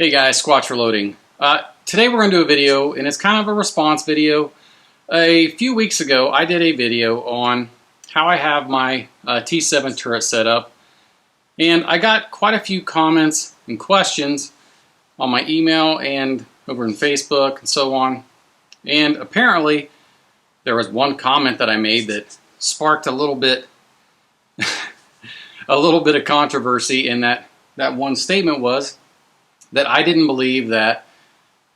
Hey guys, Squatch for Loading. Today we're going to do a video, and it's kind of a response video. A few weeks ago I did a video on how I have my T7 turret set up, and I got quite a few comments and questions on my email and over in Facebook and so on. And apparently there was one comment that I made that sparked a little bit of controversy, and that one statement was that I didn't believe that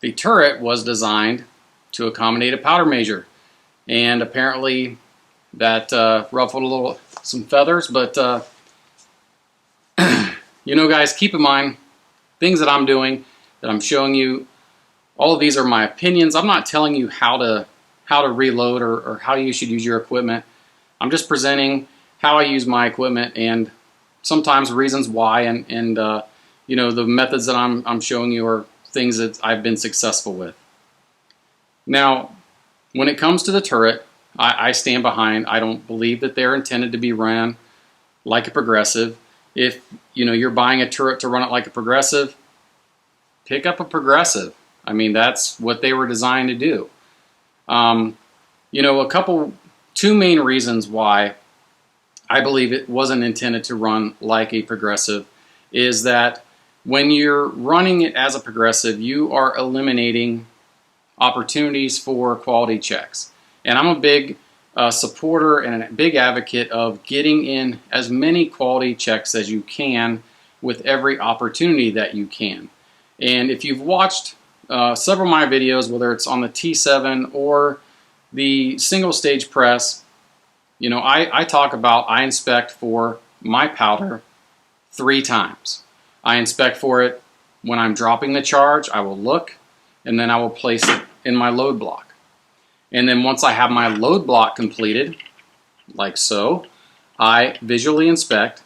the turret was designed to accommodate a powder measure. And apparently that ruffled some feathers, but you know guys, keep in mind, things that I'm doing, that I'm showing you, all of these are my opinions. I'm not telling you how to reload or how you should use your equipment. I'm just presenting how I use my equipment and sometimes reasons why, and you know, the methods that I'm showing you are things that I've been successful with. Now, when it comes to the turret, I stand behind. I don't believe that they're intended to be run like a progressive. If you know you're buying a turret to run it like a progressive, pick up a progressive. I mean, that's what they were designed to do. You know, two main reasons why I believe it wasn't intended to run like a progressive is that when you're running it as a progressive, you are eliminating opportunities for quality checks. And I'm a big supporter and a big advocate of getting in as many quality checks as you can with every opportunity that you can. And if you've watched several of my videos, whether it's on the T7 or the single stage press, you know, I inspect for my powder 3 times. I inspect for it when I'm dropping the charge. I will look, and then I will place it in my load block. And then once I have my load block completed, like so, I visually inspect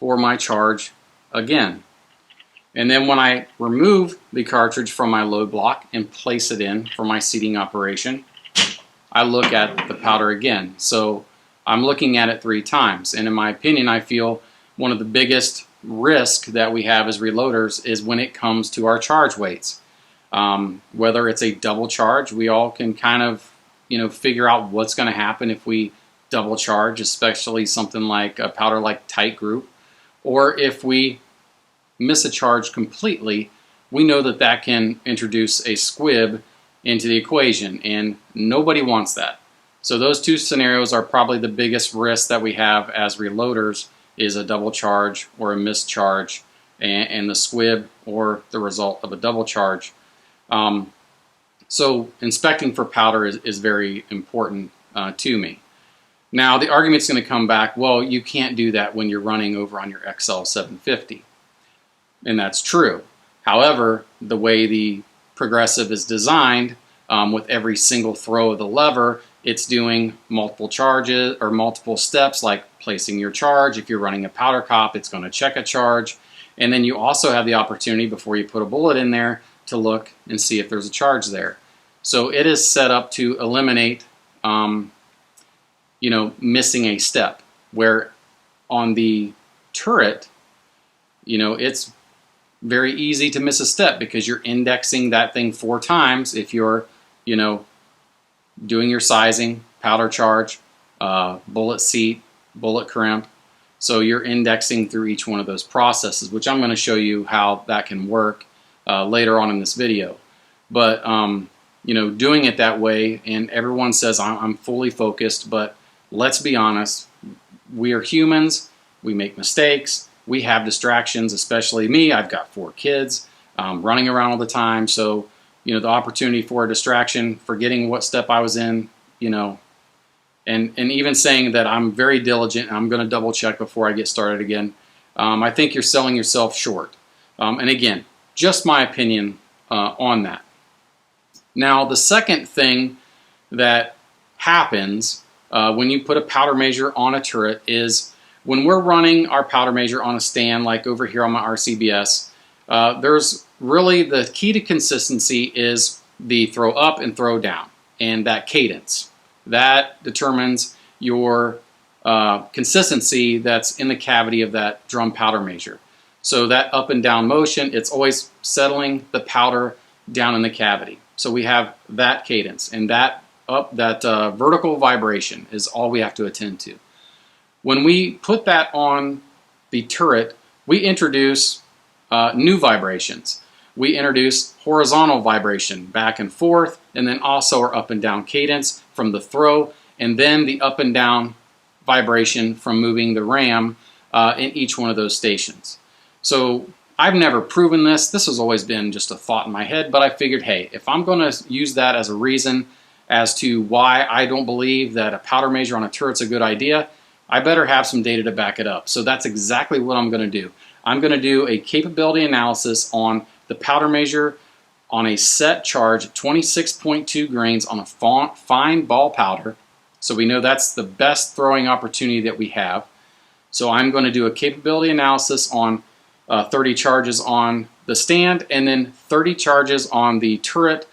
for my charge again. And then when I remove the cartridge from my load block and place it in for my seating operation, I look at the powder again. So I'm looking at it 3 times. And in my opinion, I feel one of the biggest risk that we have as reloaders is when it comes to our charge weights. Whether it's a double charge, we all can kind of, you know, figure out what's going to happen if we double charge, especially something like a powder like tight group, or if we miss a charge completely, we know that that can introduce a squib into the equation, and nobody wants that. So those 2 scenarios are probably the biggest risk that we have as reloaders, is a double charge or a missed charge, and the squib or the result of a double charge. So inspecting for powder is very important to me. Now the argument's going to come back, well, you can't do that when you're running over on your XL750. And that's true. However, the way the progressive is designed, with every single throw of the lever, it's doing multiple charges or multiple steps, like placing your charge. If you're running a powder cop, it's going to check a charge. And then you also have the opportunity, before you put a bullet in there, to look and see if there's a charge there. So it is set up to eliminate, you know, missing a step. Where on the turret, you know, it's very easy to miss a step because you're indexing that thing 4 times if you're, you know, doing your sizing, powder charge, bullet seat, bullet crimp. So you're indexing through each one of those processes, which I'm going to show you how that can work later on in this video. But you know, doing it that way, and everyone says I'm fully focused, but let's be honest, we are humans, we make mistakes, we have distractions, especially me. I've got 4 kids, running around all the time, so you know, the opportunity for a distraction, forgetting what step I was in, you know, and even saying that I'm very diligent and I'm going to double check before I get started again, I think you're selling yourself short. And again, just my opinion on that. Now, the second thing that happens when you put a powder measure on a turret is when we're running our powder measure on a stand, like over here on my RCBS, there's really the key to consistency is the throw up and throw down, and that cadence. That determines your consistency that's in the cavity of that drum powder measure. So that up and down motion, it's always settling the powder down in the cavity. So we have that cadence, and that vertical vibration is all we have to attend to. When we put that on the turret, we introduce new vibrations. We introduce horizontal vibration back and forth, and then also our up and down cadence from the throw, and then the up and down vibration from moving the ram in each one of those stations. So I've never proven this. This has always been just a thought in my head, but I figured, hey, if I'm going to use that as a reason as to why I don't believe that a powder measure on a turret's a good idea, I better have some data to back it up. So that's exactly what I'm going to do. I'm going to do a capability analysis on the powder measure on a set charge, 26.2 grains on a fine ball powder. So we know that's the best throwing opportunity that we have. So I'm going to do a capability analysis on 30 charges on the stand and then 30 charges on the turret,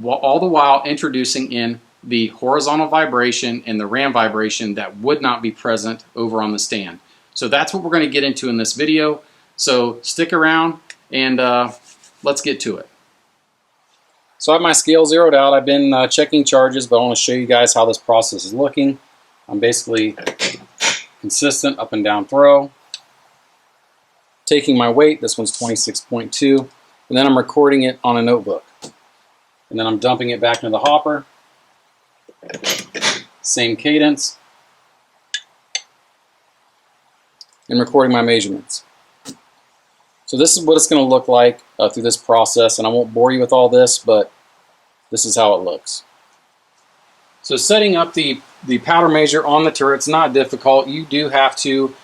all the while introducing in the horizontal vibration and the ram vibration that would not be present over on the stand. So that's what we're going to get into in this video. So stick around and let's get to it. So I have my scale zeroed out. I've been checking charges, but I want to show you guys how this process is looking. I'm basically consistent up and down throw. Taking my weight, this one's 26.2, and then I'm recording it on a notebook. And then I'm dumping it back into the hopper. Same cadence. And recording my measurements. So this is what it's going to look like through this process, and I won't bore you with all this, but this is how it looks. So setting up the powder measure on the turret is not difficult. You do have to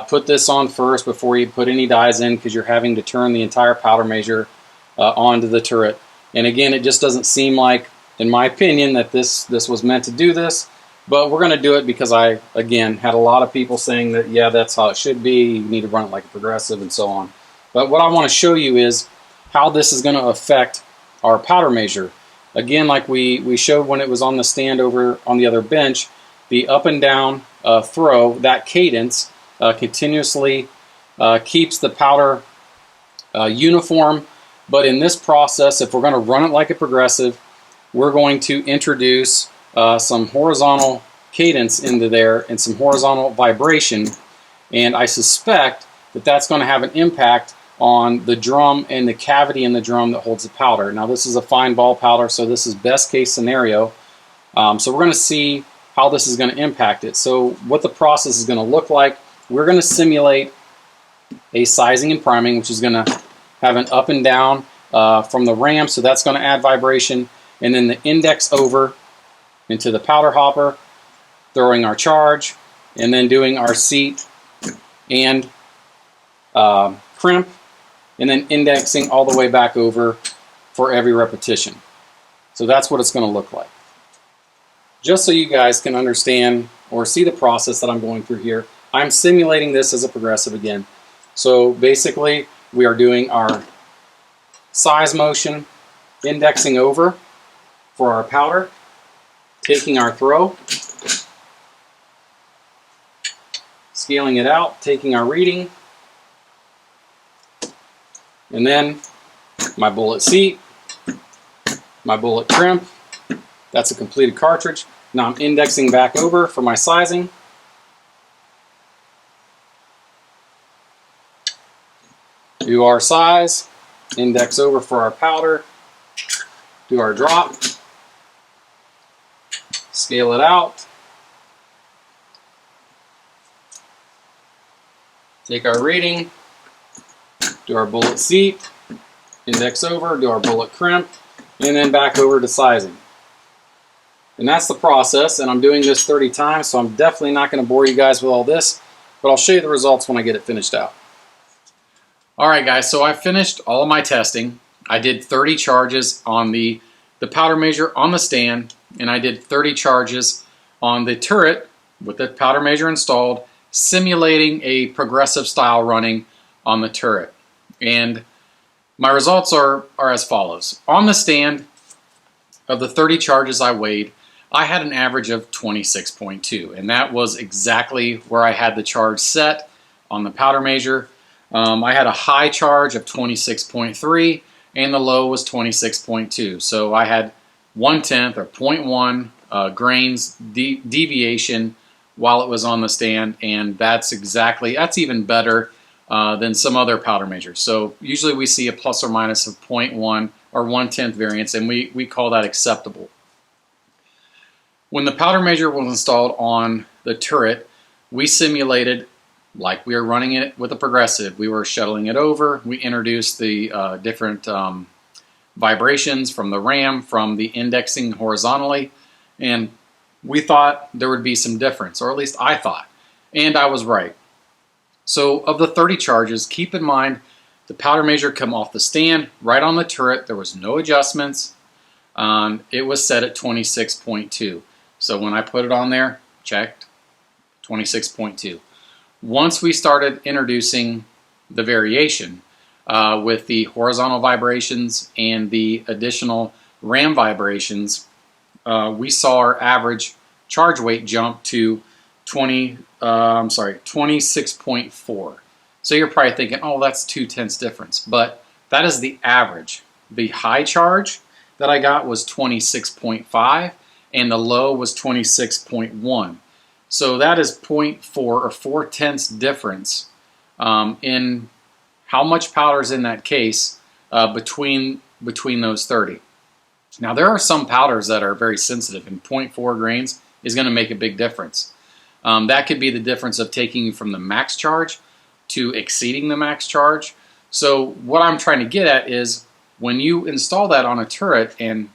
put this on first before you put any dies in, because you're having to turn the entire powder measure onto the turret. And again, it just doesn't seem like, in my opinion, that this was meant to do this, but we're going to do it because I, again, had a lot of people saying that, yeah, that's how it should be, you need to run it like a progressive and so on. But what I want to show you is how this is going to affect our powder measure. Again, like we showed when it was on the stand over on the other bench, the up and down throw, that cadence continuously keeps the powder uniform. But in this process, if we're going to run it like a progressive, we're going to introduce some horizontal cadence into there and some horizontal vibration. And I suspect that that's going to have an impact on the drum and the cavity in the drum that holds the powder. Now this is a fine ball powder, so this is best case scenario. So we're going to see how this is going to impact it. So what the process is going to look like, we're going to simulate a sizing and priming, which is going to have an up and down from the ram, so that's going to add vibration, and then the index over into the powder hopper, throwing our charge, and then doing our seat and crimp, and then indexing all the way back over for every repetition. So that's what it's going to look like. Just so you guys can understand or see the process that I'm going through here, I'm simulating this as a progressive again. So basically, we are doing our size motion, indexing over for our powder, taking our throw, scaling it out, taking our reading, and then my bullet seat, my bullet crimp, that's a completed cartridge. Now I'm indexing back over for my sizing. Do our size, index over for our powder, do our drop, scale it out, take our reading, do our bullet seat, index over, do our bullet crimp, and then back over to sizing. And that's the process, and I'm doing this 30 times, so I'm definitely not going to bore you guys with all this, but I'll show you the results when I get it finished out. Alright guys, so I finished all of my testing. I did 30 charges on the powder measure on the stand, and I did 30 charges on the turret with the powder measure installed, simulating a progressive style running on the turret. And my results are as follows. On the stand, of the 30 charges I weighed, I had an average of 26.2, and that was exactly where I had the charge set on the powder measure. I had a high charge of 26.3 and the low was 26.2. So I had 1/10 or 0.1 grains deviation while it was on the stand, and that's even better than some other powder measures. So usually we see a plus or minus of 0.1 or 1/10 variance, and we call that acceptable. When the powder measure was installed on the turret, we simulated like we were running it with a progressive. We were shuttling it over. We introduced the different vibrations from the ram, from the indexing horizontally, and we thought there would be some difference, or at least I thought, and I was right. So of the 30 charges, keep in mind the powder measure come off the stand right on the turret. There was no adjustments. It was set at 26.2. So when I put it on there, checked, 26.2. Once we started introducing the variation with the horizontal vibrations and the additional ram vibrations, we saw our average charge weight jump to 26.4. So you're probably thinking, oh, that's 0.2 difference, but that is the average. The high charge that I got was 26.5 and the low was 26.1. So that is 0.4 or 0.4 difference in how much powder is in that case between those 30. Now there are some powders that are very sensitive, and 0.4 grains is going to make a big difference. That could be the difference of taking you from the max charge to exceeding the max charge. So what I'm trying to get at is when you install that on a turret and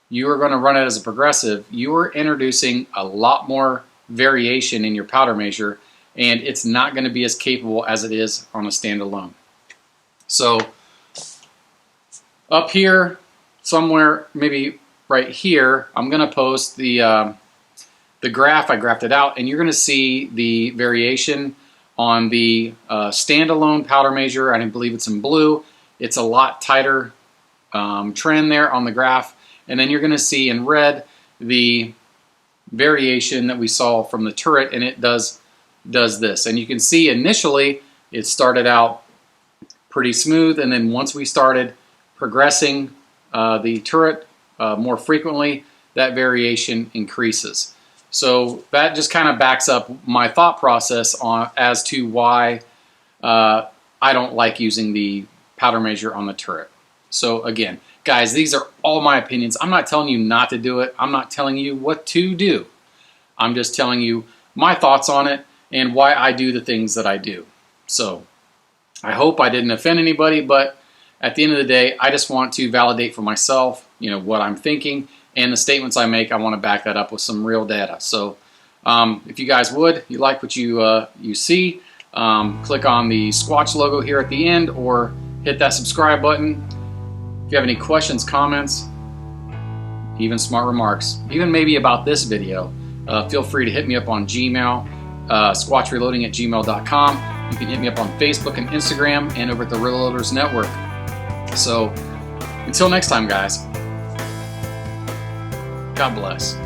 you are going to run it as a progressive, you are introducing a lot more variation in your powder measure, and it's not going to be as capable as it is on a standalone. So up here, somewhere maybe right here, I'm going to post the graph. I graphed it out, and you're going to see the variation on the standalone powder measure. I believe it's in blue. It's a lot tighter trend there on the graph, and then you're going to see in red the variation that we saw from the turret, and it does this. And you can see initially it started out pretty smooth, and then once we started progressing the turret more frequently, that variation increases. So that just kind of backs up my thought process as to why I don't like using the powder measure on the turret. So again, guys, these are all my opinions. I'm not telling you not to do it. I'm not telling you what to do. I'm just telling you my thoughts on it and why I do the things that I do. So I hope I didn't offend anybody, but at the end of the day, I just want to validate for myself, what I'm thinking, and the statements I make, I want to back that up with some real data. So if you guys you like what you see, click on the Squatch logo here at the end or hit that subscribe button. If you have any questions, comments, even smart remarks, even maybe about this video, feel free to hit me up on Gmail, squatchreloading@gmail.com. You can hit me up on Facebook and Instagram and over at the Reloaders Network. So until next time, guys, God bless.